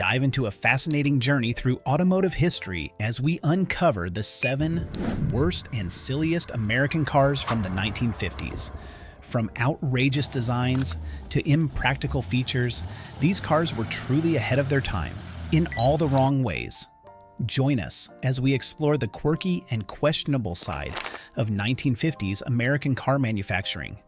dive into a fascinating journey through automotive history as we uncover the 7 worst and silliest American cars from the 1950s. From outrageous designs to impractical features, these cars were truly ahead of their time, in all the wrong ways. Join us as we explore the quirky and questionable side of 1950s American car manufacturing,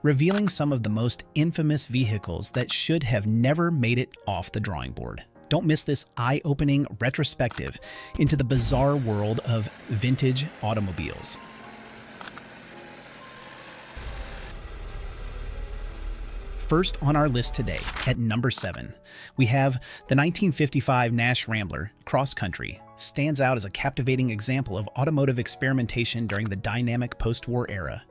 revealing some of the most infamous vehicles that should have never made it off the drawing board. Don't miss this eye-opening retrospective into the bizarre world of vintage automobiles. First on our list today, at number 7, we have the 1955 Nash Rambler Cross Country. Stands out as a captivating example of automotive experimentation during the dynamic post-war era.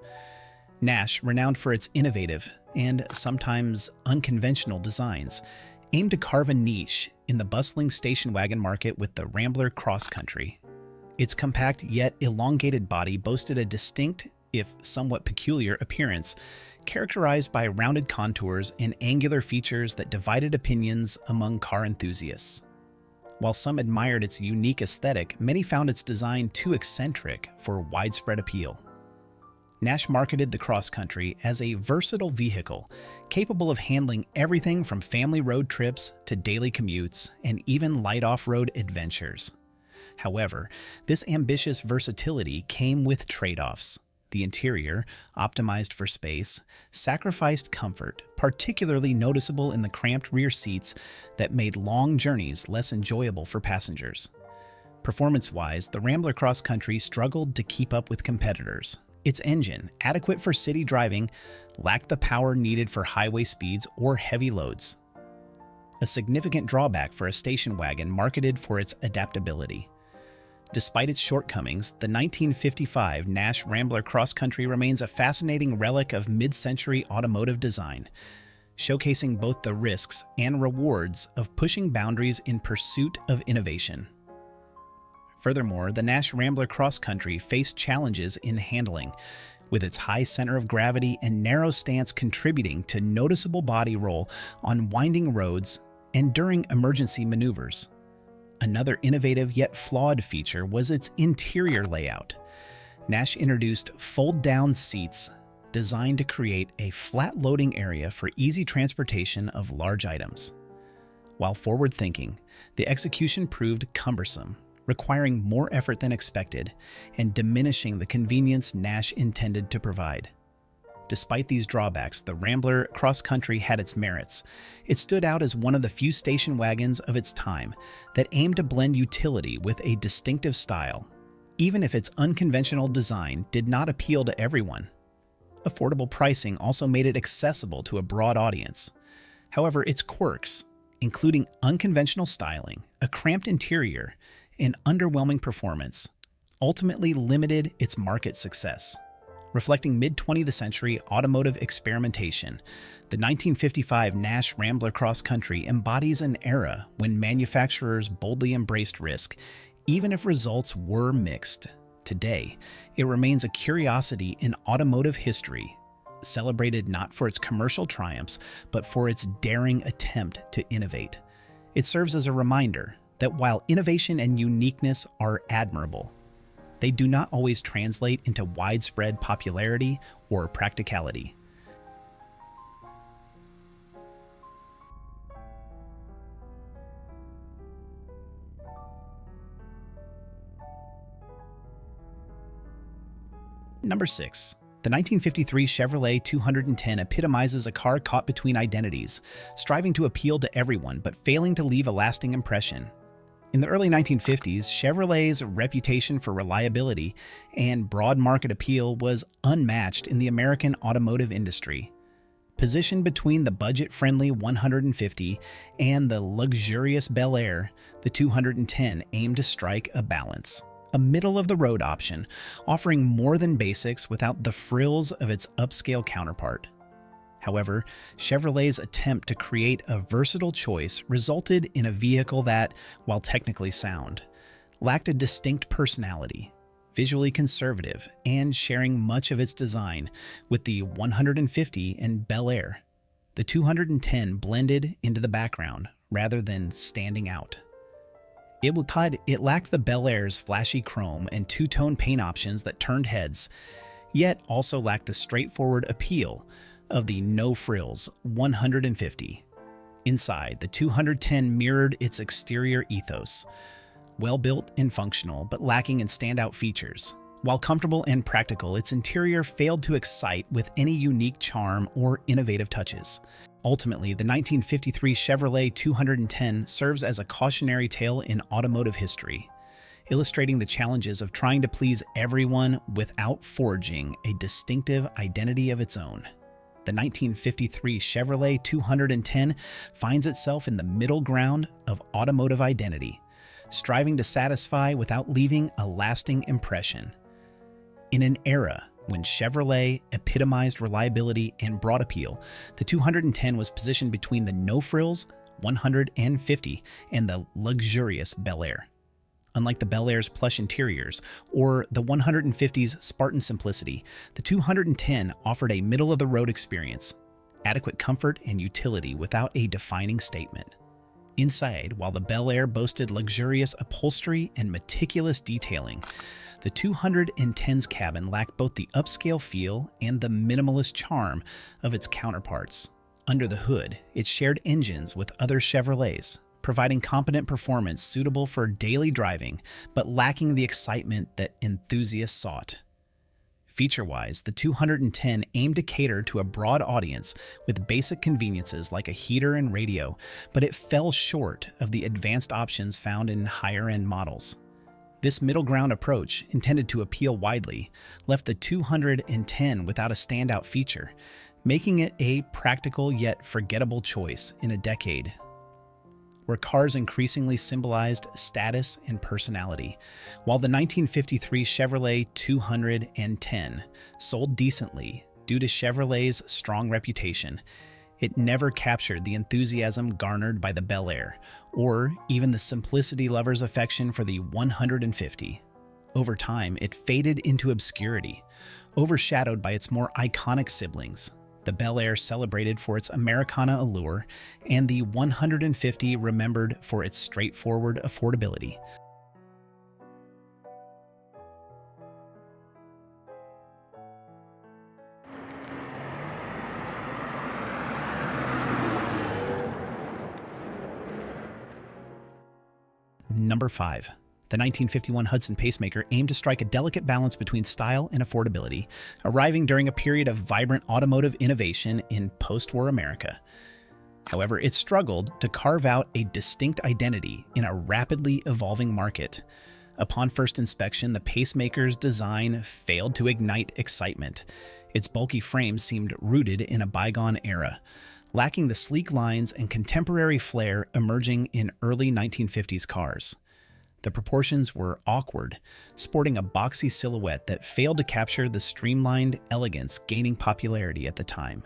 Nash, renowned for its innovative and sometimes unconventional designs, aimed to carve a niche in the bustling station wagon market with the Rambler Cross Country. Its compact yet elongated body boasted a distinct, if somewhat peculiar, appearance, characterized by rounded contours and angular features that divided opinions among car enthusiasts. While some admired its unique aesthetic, many found its design too eccentric for widespread appeal. Nash marketed the Cross Country as a versatile vehicle, capable of handling everything from family road trips to daily commutes and even light off-road adventures. However, this ambitious versatility came with trade-offs. The interior, optimized for space, sacrificed comfort, particularly noticeable in the cramped rear seats that made long journeys less enjoyable for passengers. Performance-wise, the Rambler Cross Country struggled to keep up with competitors. Its engine, adequate for city driving, lacked the power needed for highway speeds or heavy loads. A significant drawback for a station wagon marketed for its adaptability. Despite its shortcomings, the 1955 Nash Rambler Cross Country remains a fascinating relic of mid-century automotive design, showcasing both the risks and rewards of pushing boundaries in pursuit of innovation. Furthermore, the Nash Rambler Cross Country faced challenges in handling, with its high center of gravity and narrow stance contributing to noticeable body roll on winding roads and during emergency maneuvers. Another innovative yet flawed feature was its interior layout. Nash introduced fold-down seats designed to create a flat loading area for easy transportation of large items. While forward-thinking, the execution proved cumbersome, requiring more effort than expected and diminishing the convenience Nash intended to provide. Despite these drawbacks, the Rambler Cross Country had its merits. It stood out as one of the few station wagons of its time that aimed to blend utility with a distinctive style, even if its unconventional design did not appeal to everyone. Affordable pricing also made it accessible to a broad audience. However, its quirks, including unconventional styling, a cramped interior, and underwhelming performance, ultimately limited its market success. Reflecting mid-20th century automotive experimentation, the 1955 Nash Rambler Cross Country embodies an era when manufacturers boldly embraced risk, even if results were mixed. Today, it remains a curiosity in automotive history, celebrated not for its commercial triumphs, but for its daring attempt to innovate. It serves as a reminder that while innovation and uniqueness are admirable, they do not always translate into widespread popularity or practicality. Number 6. The 1953 Chevrolet 210 epitomizes a car caught between identities, striving to appeal to everyone but failing to leave a lasting impression. In the early 1950s, Chevrolet's reputation for reliability and broad market appeal was unmatched in the American automotive industry. Positioned between the budget-friendly 150 and the luxurious Bel Air, the 210 aimed to strike a balance. A middle-of-the-road option, offering more than basics without the frills of its upscale counterpart. However, Chevrolet's attempt to create a versatile choice resulted in a vehicle that, while technically sound, lacked a distinct personality, visually conservative, and sharing much of its design with the 150 and Bel Air. The 210 blended into the background, rather than standing out. It lacked the Bel Air's flashy chrome and two-tone paint options that turned heads, yet also lacked the straightforward appeal of the no-frills 150. Inside, the 210 mirrored its exterior ethos, well-built and functional, but lacking in standout features. While comfortable and practical, its interior failed to excite with any unique charm or innovative touches. Ultimately, the 1953 Chevrolet 210 serves as a cautionary tale in automotive history, illustrating the challenges of trying to please everyone without forging a distinctive identity of its own. The 1953 Chevrolet 210 finds itself in the middle ground of automotive identity, striving to satisfy without leaving a lasting impression. In an era when Chevrolet epitomized reliability and broad appeal, the 210 was positioned between the no-frills 150 and the luxurious Bel Air. Unlike the Bel Air's plush interiors or the 150's Spartan simplicity, the 210 offered a middle-of-the-road experience, adequate comfort and utility without a defining statement. Inside, while the Bel Air boasted luxurious upholstery and meticulous detailing, the 210's cabin lacked both the upscale feel and the minimalist charm of its counterparts. Under the hood, it shared engines with other Chevrolets, providing competent performance suitable for daily driving, but lacking the excitement that enthusiasts sought. Feature-wise, the 210 aimed to cater to a broad audience with basic conveniences like a heater and radio, but it fell short of the advanced options found in higher-end models. This middle ground approach, intended to appeal widely, left the 210 without a standout feature, making it a practical yet forgettable choice in a decade where cars increasingly symbolized status and personality. While the 1953 Chevrolet 210 sold decently due to Chevrolet's strong reputation, it never captured the enthusiasm garnered by the Bel Air, or even the simplicity lovers' affection for the 150. Over time, it faded into obscurity, overshadowed by its more iconic siblings. The Bel Air celebrated for its Americana allure, and the 150 remembered for its straightforward affordability. Number 5. The 1951 Hudson Pacemaker aimed to strike a delicate balance between style and affordability, arriving during a period of vibrant automotive innovation in post-war America. However, it struggled to carve out a distinct identity in a rapidly evolving market. Upon first inspection, the Pacemaker's design failed to ignite excitement. Its bulky frame seemed rooted in a bygone era, lacking the sleek lines and contemporary flair emerging in early 1950s cars. The proportions were awkward, sporting a boxy silhouette that failed to capture the streamlined elegance gaining popularity at the time.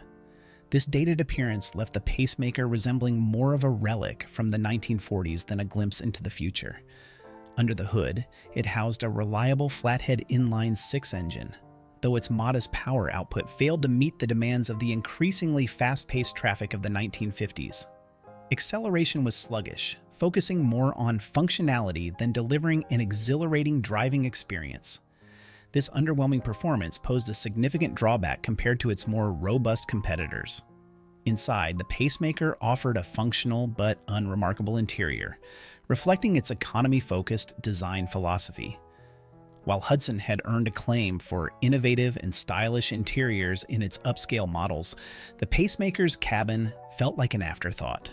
This dated appearance left the Pacemaker resembling more of a relic from the 1940s than a glimpse into the future. Under the hood, it housed a reliable flathead inline-six engine, though its modest power output failed to meet the demands of the increasingly fast-paced traffic of the 1950s. Acceleration was sluggish, focusing more on functionality than delivering an exhilarating driving experience. This underwhelming performance posed a significant drawback compared to its more robust competitors. Inside, the Pacemaker offered a functional but unremarkable interior, reflecting its economy-focused design philosophy. While Hudson had earned acclaim for innovative and stylish interiors in its upscale models, the Pacemaker's cabin felt like an afterthought.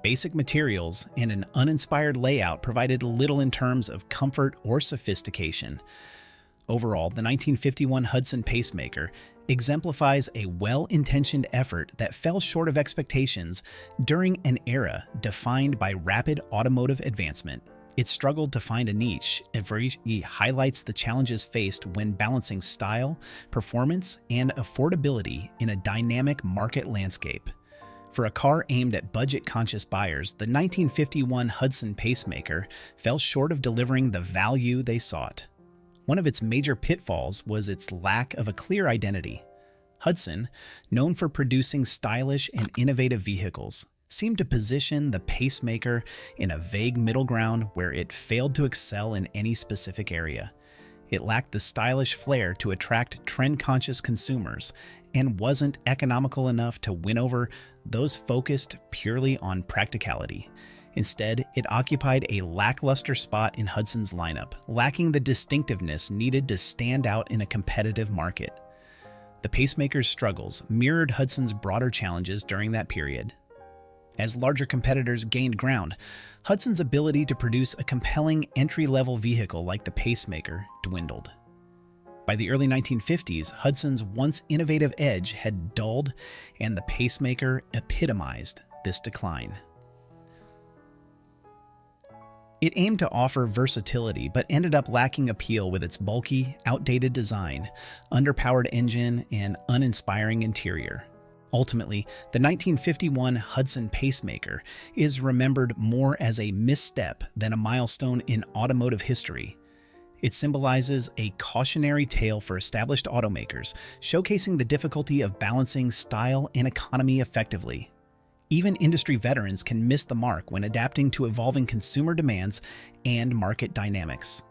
Basic materials and an uninspired layout provided little in terms of comfort or sophistication. Overall, the 1951 Hudson Pacemaker exemplifies a well-intentioned effort that fell short of expectations during an era defined by rapid automotive advancement. It struggled to find a niche. It highlights the challenges faced when balancing style, performance, and affordability in a dynamic market landscape. For a car aimed at budget-conscious buyers, the 1951 Hudson Pacemaker fell short of delivering the value they sought. One of its major pitfalls was its lack of a clear identity. Hudson, known for producing stylish and innovative vehicles, seemed to position the Pacemaker in a vague middle ground where it failed to excel in any specific area. It lacked the stylish flair to attract trend-conscious consumers and wasn't economical enough to win over those focused purely on practicality. Instead, it occupied a lackluster spot in Hudson's lineup, lacking the distinctiveness needed to stand out in a competitive market. The Pacemaker's struggles mirrored Hudson's broader challenges during that period. As larger competitors gained ground, Hudson's ability to produce a compelling entry-level vehicle like the Pacemaker dwindled. By the early 1950s, Hudson's once innovative edge had dulled, and the Pacemaker epitomized this decline. It aimed to offer versatility, but ended up lacking appeal with its bulky, outdated design, underpowered engine, and uninspiring interior. Ultimately, the 1951 Hudson Pacemaker is remembered more as a misstep than a milestone in automotive history. It symbolizes a cautionary tale for established automakers, showcasing the difficulty of balancing style and economy effectively. Even industry veterans can miss the mark when adapting to evolving consumer demands and market dynamics.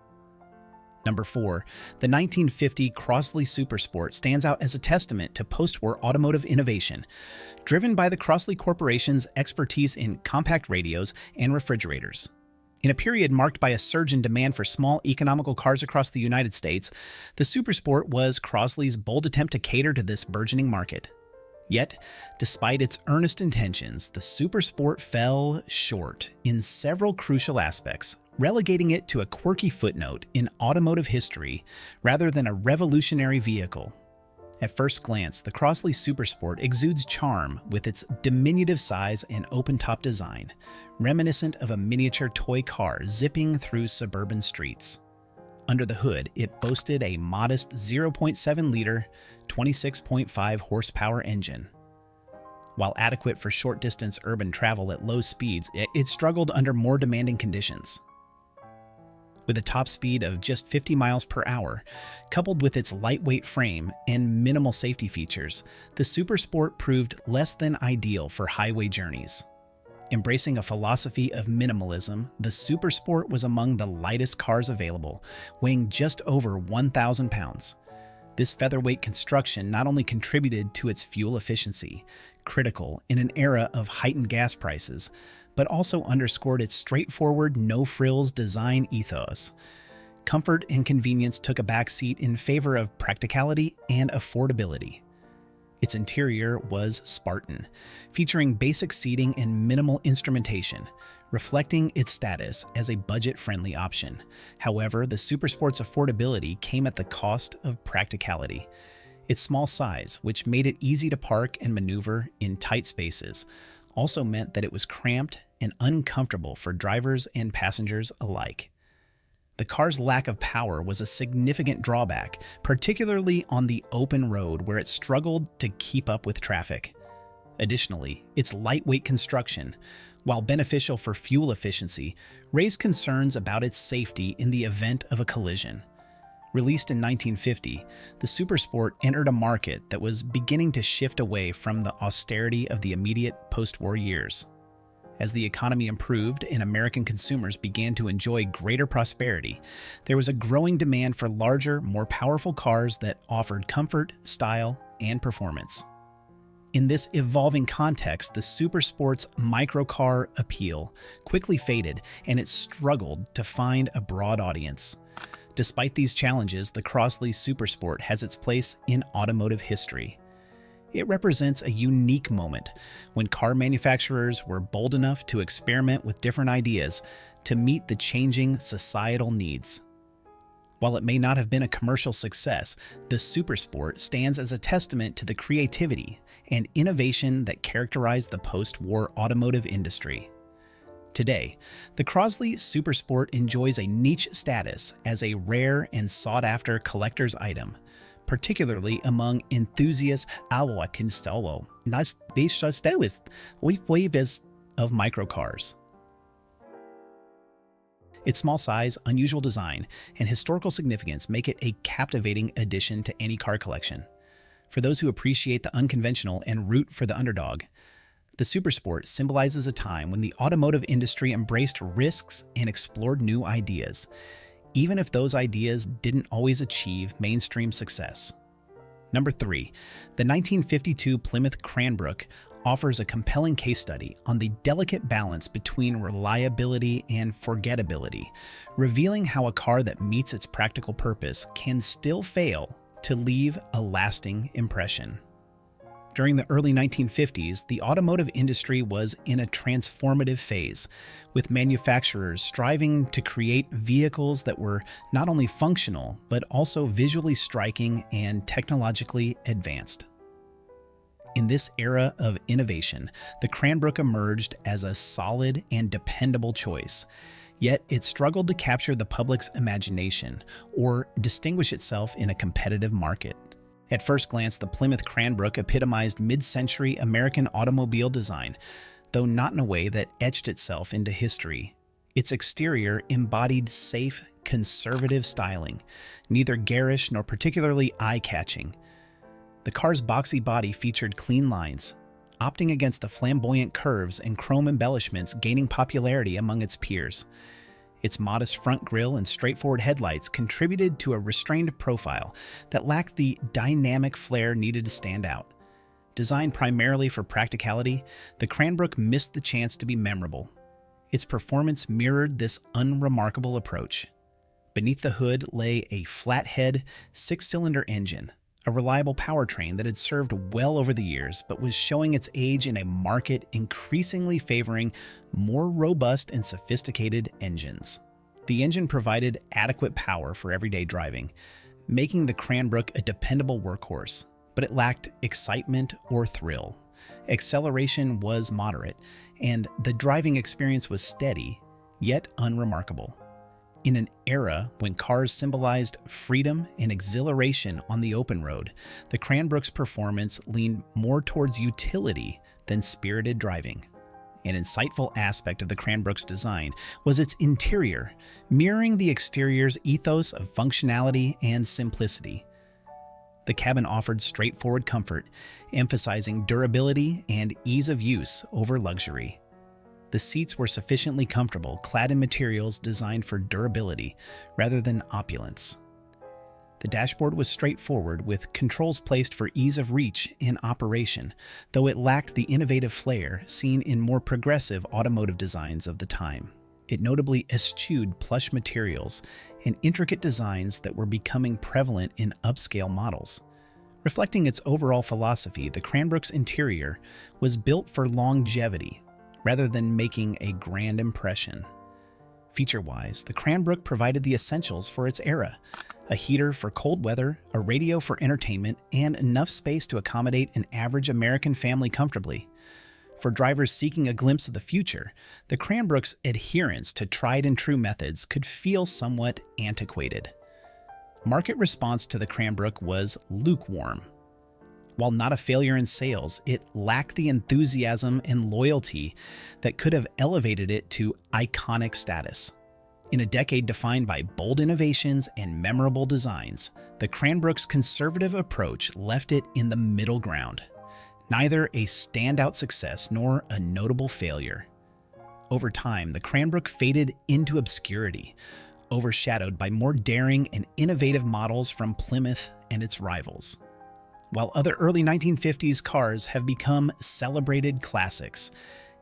Number 4, the 1950 Crosley Supersport stands out as a testament to post-war automotive innovation, driven by the Crosley Corporation's expertise in compact radios and refrigerators. In a period marked by a surge in demand for small, economical cars across the United States, the Supersport was Crosley's bold attempt to cater to this burgeoning market. Yet, despite its earnest intentions, the Supersport fell short in several crucial aspects, relegating it to a quirky footnote in automotive history rather than a revolutionary vehicle. At first glance, the Crosley Supersport exudes charm with its diminutive size and open-top design, reminiscent of a miniature toy car zipping through suburban streets. Under the hood, it boasted a modest 0.7-liter, 26.5 horsepower engine. While adequate for short-distance urban travel at low speeds, it struggled under more demanding conditions. With a top speed of just 50 miles per hour, coupled with its lightweight frame and minimal safety features, the Supersport proved less than ideal for highway journeys. Embracing a philosophy of minimalism, the Supersport was among the lightest cars available, weighing just over 1,000 pounds. This featherweight construction not only contributed to its fuel efficiency, critical in an era of heightened gas prices, but also underscored its straightforward, no-frills design ethos. Comfort and convenience took a backseat in favor of practicality and affordability. Its interior was Spartan, featuring basic seating and minimal instrumentation, reflecting its status as a budget-friendly option. However, the Supersport's affordability came at the cost of practicality. Its small size, which made it easy to park and maneuver in tight spaces, also meant that it was cramped and uncomfortable for drivers and passengers alike. The car's lack of power was a significant drawback, particularly on the open road where it struggled to keep up with traffic. Additionally, its lightweight construction, while beneficial for fuel efficiency, raised concerns about its safety in the event of a collision. Released in 1950, the Supersport entered a market that was beginning to shift away from the austerity of the immediate post-war years. As the economy improved and American consumers began to enjoy greater prosperity, there was a growing demand for larger, more powerful cars that offered comfort, style, and performance. In this evolving context, the Supersport's microcar appeal quickly faded, and it struggled to find a broad audience. Despite these challenges, the Crosley Supersport has its place in automotive history. It represents a unique moment when car manufacturers were bold enough to experiment with different ideas to meet the changing societal needs. While it may not have been a commercial success, the Supersport stands as a testament to the creativity and innovation that characterized the post-war automotive industry. Today, the Crosley Supersport enjoys a niche status as a rare and sought-after collector's item, particularly among enthusiasts of microcars. Its small size, unusual design, and historical significance make it a captivating addition to any car collection. For those who appreciate the unconventional and root for the underdog, The Supersport symbolizes a time when the automotive industry embraced risks and explored new ideas, even if those ideas didn't always achieve mainstream success. Number 3, the 1952 Plymouth Cranbrook offers a compelling case study on the delicate balance between reliability and forgettability, revealing how a car that meets its practical purpose can still fail to leave a lasting impression. During the early 1950s, the automotive industry was in a transformative phase, with manufacturers striving to create vehicles that were not only functional, but also visually striking and technologically advanced. In this era of innovation, the Cranbrook emerged as a solid and dependable choice, yet it struggled to capture the public's imagination or distinguish itself in a competitive market. At first glance, the Plymouth Cranbrook epitomized mid-century American automobile design, though not in a way that etched itself into history. Its exterior embodied safe, conservative styling, neither garish nor particularly eye-catching. The car's boxy body featured clean lines, opting against the flamboyant curves and chrome embellishments gaining popularity among its peers. Its modest front grille and straightforward headlights contributed to a restrained profile that lacked the dynamic flair needed to stand out. Designed primarily for practicality, the Cranbrook missed the chance to be memorable. Its performance mirrored this unremarkable approach. Beneath the hood lay a flathead, six-cylinder engine, a reliable powertrain that had served well over the years but was showing its age in a market increasingly favoring more robust and sophisticated engines. The engine provided adequate power for everyday driving, making the Cranbrook a dependable workhorse, but it lacked excitement or thrill. Acceleration was moderate, and the driving experience was steady, yet unremarkable. In an era when cars symbolized freedom and exhilaration on the open road, the Cranbrook's performance leaned more towards utility than spirited driving. An insightful aspect of the Cranbrook's design was its interior, mirroring the exterior's ethos of functionality and simplicity. The cabin offered straightforward comfort, emphasizing durability and ease of use over luxury. The seats were sufficiently comfortable, clad in materials designed for durability rather than opulence. The dashboard was straightforward, with controls placed for ease of reach and operation, though it lacked the innovative flair seen in more progressive automotive designs of the time. It notably eschewed plush materials and intricate designs that were becoming prevalent in upscale models. Reflecting its overall philosophy, the Cranbrook's interior was built for longevity, rather than making a grand impression. Feature-wise, the Cranbrook provided the essentials for its era: a heater for cold weather, a radio for entertainment, and enough space to accommodate an average American family comfortably. For drivers seeking a glimpse of the future, the Cranbrook's adherence to tried-and-true methods could feel somewhat antiquated. Market response to the Cranbrook was lukewarm. While not a failure in sales, it lacked the enthusiasm and loyalty that could have elevated it to iconic status. In a decade defined by bold innovations and memorable designs, the Cranbrook's conservative approach left it in the middle ground, neither a standout success nor a notable failure. Over time, the Cranbrook faded into obscurity, overshadowed by more daring and innovative models from Plymouth and its rivals. While other early 1950s cars have become celebrated classics,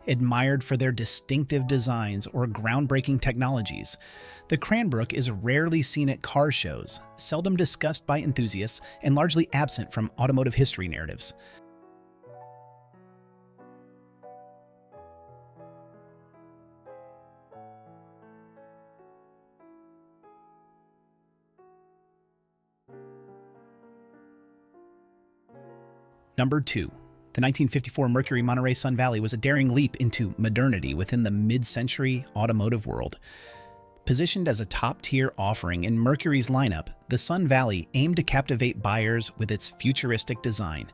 admired for their distinctive designs or groundbreaking technologies, the Cranbrook is rarely seen at car shows, seldom discussed by enthusiasts, and largely absent from automotive history narratives. Number 2. The 1954 Mercury Monterey Sun Valley was a daring leap into modernity within the mid-century automotive world. Positioned as a top-tier offering in Mercury's lineup, the Sun Valley aimed to captivate buyers with its futuristic design,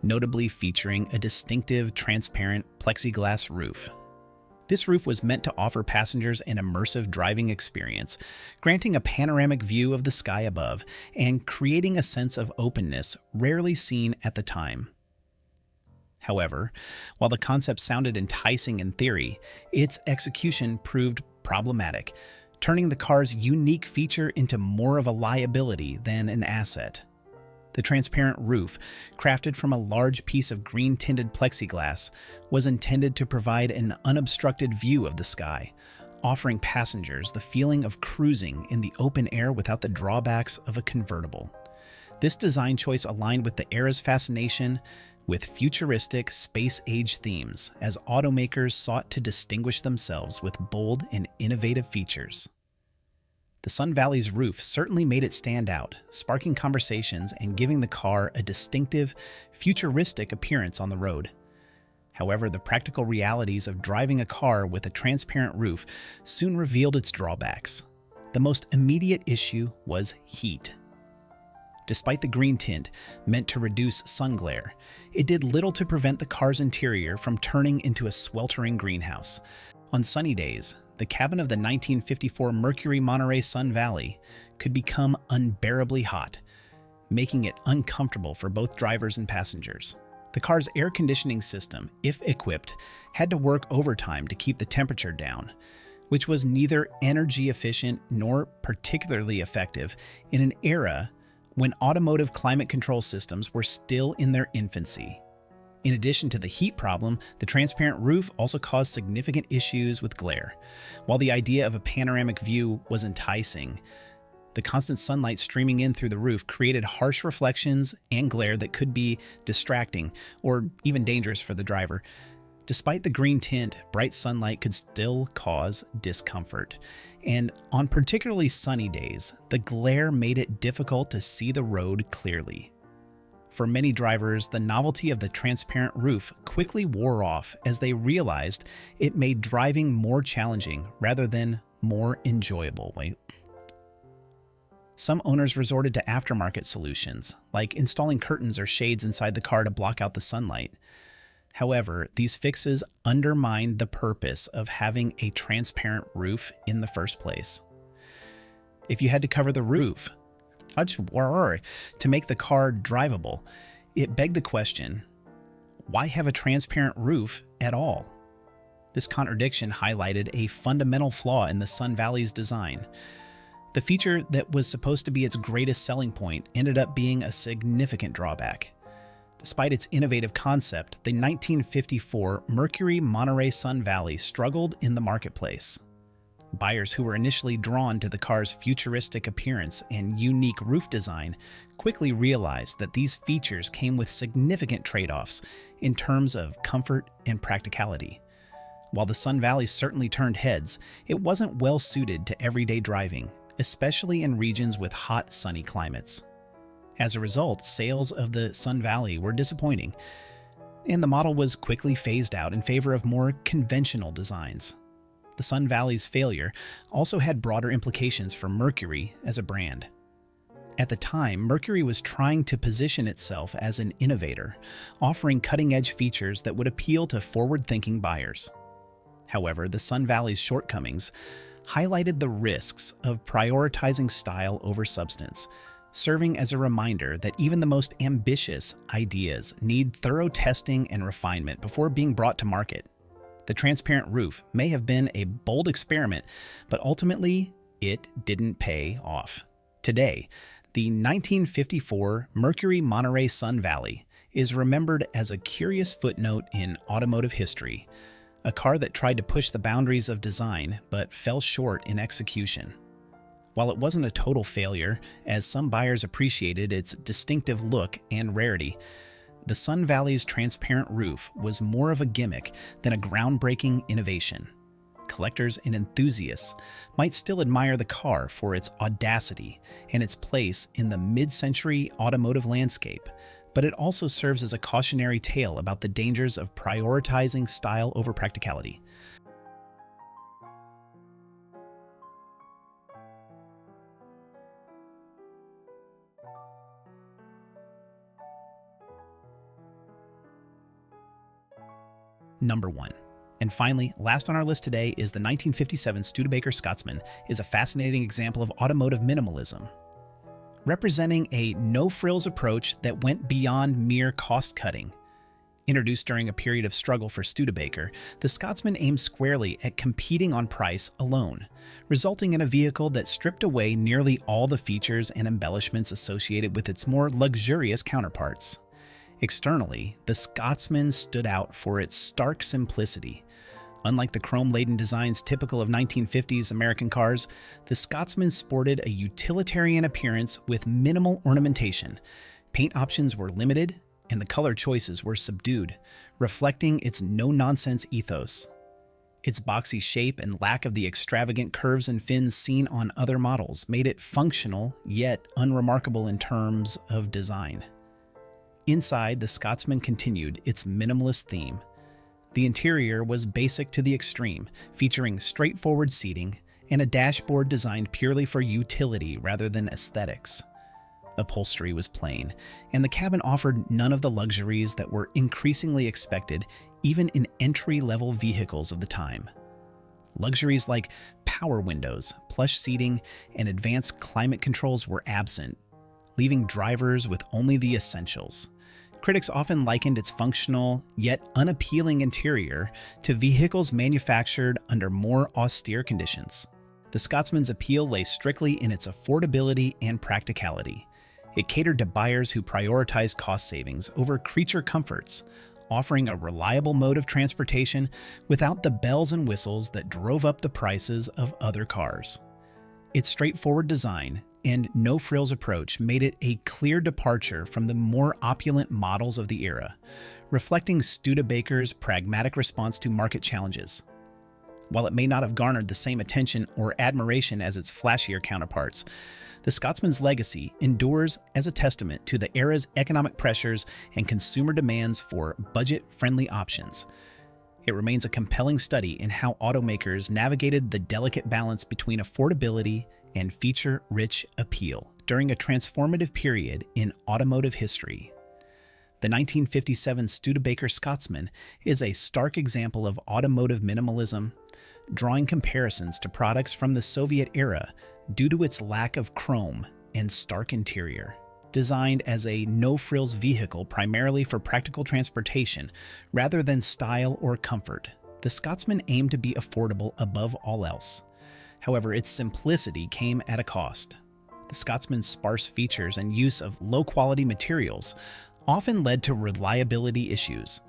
notably featuring a distinctive, transparent plexiglass roof. This roof was meant to offer passengers an immersive driving experience, granting a panoramic view of the sky above and creating a sense of openness rarely seen at the time. However, while the concept sounded enticing in theory, its execution proved problematic, turning the car's unique feature into more of a liability than an asset. The transparent roof, crafted from a large piece of green-tinted plexiglass, was intended to provide an unobstructed view of the sky, offering passengers the feeling of cruising in the open air without the drawbacks of a convertible. This design choice aligned with the era's fascination with futuristic space-age themes as automakers sought to distinguish themselves with bold and innovative features. The Sun Valley's roof certainly made it stand out, sparking conversations and giving the car a distinctive, futuristic appearance on the road. However, the practical realities of driving a car with a transparent roof soon revealed its drawbacks. The most immediate issue was heat. Despite the green tint, meant to reduce sun glare, it did little to prevent the car's interior from turning into a sweltering greenhouse. On sunny days, the cabin of the 1954 Mercury Monterey Sun Valley could become unbearably hot, making it uncomfortable for both drivers and passengers. The car's air conditioning system, if equipped, had to work overtime to keep the temperature down, which was neither energy efficient nor particularly effective in an era when automotive climate control systems were still in their infancy. In addition to the heat problem, the transparent roof also caused significant issues with glare. While the idea of a panoramic view was enticing, the constant sunlight streaming in through the roof created harsh reflections and glare that could be distracting or even dangerous for the driver. Despite the green tint, bright sunlight could still cause discomfort. And on particularly sunny days, the glare made it difficult to see the road clearly. For many drivers, the novelty of the transparent roof quickly wore off as they realized it made driving more challenging rather than more enjoyable. Some owners resorted to aftermarket solutions, like installing curtains or shades inside the car to block out the sunlight. However, these fixes undermined the purpose of having a transparent roof in the first place. If you had to cover the roof to make the car drivable, it begged the question, why have a transparent roof at all? This contradiction highlighted a fundamental flaw in the Sun Valley's design. The feature that was supposed to be its greatest selling point ended up being a significant drawback. Despite its innovative concept, the 1954 Mercury Monterey Sun Valley struggled in the marketplace. Buyers who were initially drawn to the car's futuristic appearance and unique roof design quickly realized that these features came with significant trade-offs in terms of comfort and practicality. While the Sun Valley certainly turned heads, it wasn't well suited to everyday driving, especially in regions with hot, sunny climates. As a result, sales of the Sun Valley were disappointing, and the model was quickly phased out in favor of more conventional designs. The Sun Valley's failure also had broader implications for Mercury as a brand. At the time, Mercury was trying to position itself as an innovator, offering cutting-edge features that would appeal to forward-thinking buyers. However, the Sun Valley's shortcomings highlighted the risks of prioritizing style over substance, serving as a reminder that even the most ambitious ideas need thorough testing and refinement before being brought to market. The transparent roof may have been a bold experiment, but ultimately, it didn't pay off. Today, the 1954 Mercury Monterey Sun Valley is remembered as a curious footnote in automotive history, a car that tried to push the boundaries of design but fell short in execution. While it wasn't a total failure, as some buyers appreciated its distinctive look and rarity, the Sun Valley's transparent roof was more of a gimmick than a groundbreaking innovation. Collectors and enthusiasts might still admire the car for its audacity and its place in the mid-century automotive landscape, but it also serves as a cautionary tale about the dangers of prioritizing style over practicality. Number 1. And finally, last on our list today is the 1957 Studebaker Scotsman is a fascinating example of automotive minimalism, representing a no-frills approach that went beyond mere cost-cutting. Introduced during a period of struggle for Studebaker, the Scotsman aimed squarely at competing on price alone, resulting in a vehicle that stripped away nearly all the features and embellishments associated with its more luxurious counterparts. Externally, the Scotsman stood out for its stark simplicity. Unlike the chrome-laden designs typical of 1950s American cars, the Scotsman sported a utilitarian appearance with minimal ornamentation. Paint options were limited, and the color choices were subdued, reflecting its no-nonsense ethos. Its boxy shape and lack of the extravagant curves and fins seen on other models made it functional yet unremarkable in terms of design. Inside, the Scotsman continued its minimalist theme. The interior was basic to the extreme, featuring straightforward seating and a dashboard designed purely for utility rather than aesthetics. Upholstery was plain, and the cabin offered none of the luxuries that were increasingly expected even in entry-level vehicles of the time. Luxuries like power windows, plush seating, and advanced climate controls were absent, leaving drivers with only the essentials. Critics often likened its functional, yet unappealing interior to vehicles manufactured under more austere conditions. The Scotsman's appeal lay strictly in its affordability and practicality. It catered to buyers who prioritized cost savings over creature comforts, offering a reliable mode of transportation without the bells and whistles that drove up the prices of other cars. Its straightforward design and no-frills approach made it a clear departure from the more opulent models of the era, reflecting Studebaker's pragmatic response to market challenges. While it may not have garnered the same attention or admiration as its flashier counterparts, the Scotsman's legacy endures as a testament to the era's economic pressures and consumer demands for budget-friendly options. It remains a compelling study in how automakers navigated the delicate balance between affordability and feature-rich appeal during a transformative period in automotive history. The 1957 Studebaker Scotsman is a stark example of automotive minimalism, drawing comparisons to products from the Soviet era due to its lack of chrome and stark interior. Designed as a no-frills vehicle primarily for practical transportation rather than style or comfort, the Scotsman aimed to be affordable above all else. However, its simplicity came at a cost. The Scotsman's sparse features and use of low-quality materials often led to reliability issues.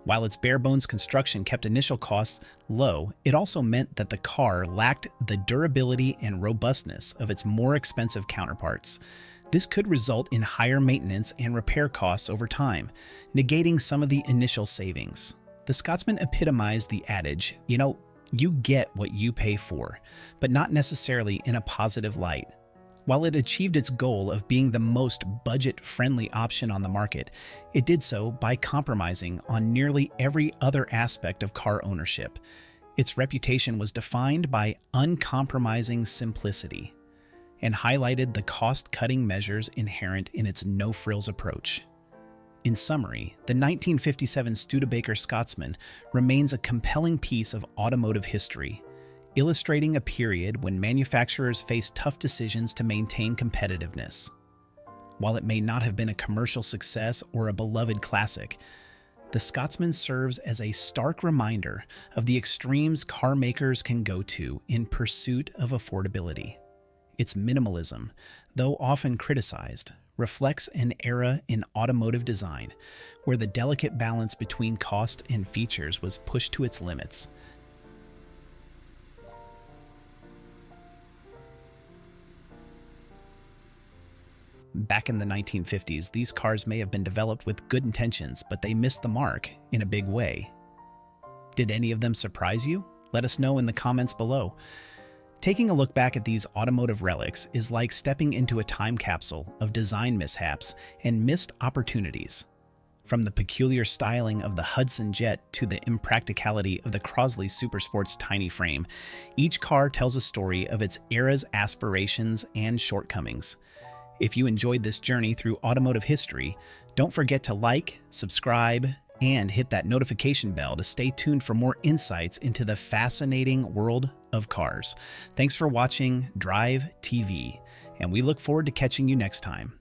While its bare-bones construction kept initial costs low, it also meant that the car lacked the durability and robustness of its more expensive counterparts. This could result in higher maintenance and repair costs over time, negating some of the initial savings. The Scotsman epitomized the adage, you get what you pay for, but not necessarily in a positive light. While it achieved its goal of being the most budget-friendly option on the market, it did so by compromising on nearly every other aspect of car ownership. Its reputation was defined by uncompromising simplicity and highlighted the cost-cutting measures inherent in its no-frills approach. In summary, the 1957 Studebaker Scotsman remains a compelling piece of automotive history, illustrating a period when manufacturers faced tough decisions to maintain competitiveness. While it may not have been a commercial success or a beloved classic, the Scotsman serves as a stark reminder of the extremes car makers can go to in pursuit of affordability. Its minimalism, though often criticized, reflects an era in automotive design where the delicate balance between cost and features was pushed to its limits. Back in the 1950s, these cars may have been developed with good intentions, but they missed the mark in a big way. Did any of them surprise you? Let us know in the comments below. Taking a look back at these automotive relics is like stepping into a time capsule of design mishaps and missed opportunities. From the peculiar styling of the Hudson Jet to the impracticality of the Crosley Supersport's tiny frame, each car tells a story of its era's aspirations and shortcomings. If you enjoyed this journey through automotive history, don't forget to like, subscribe, and hit that notification bell to stay tuned for more insights into the fascinating world of cars. Thanks for watching DriveTV, and we look forward to catching you next time.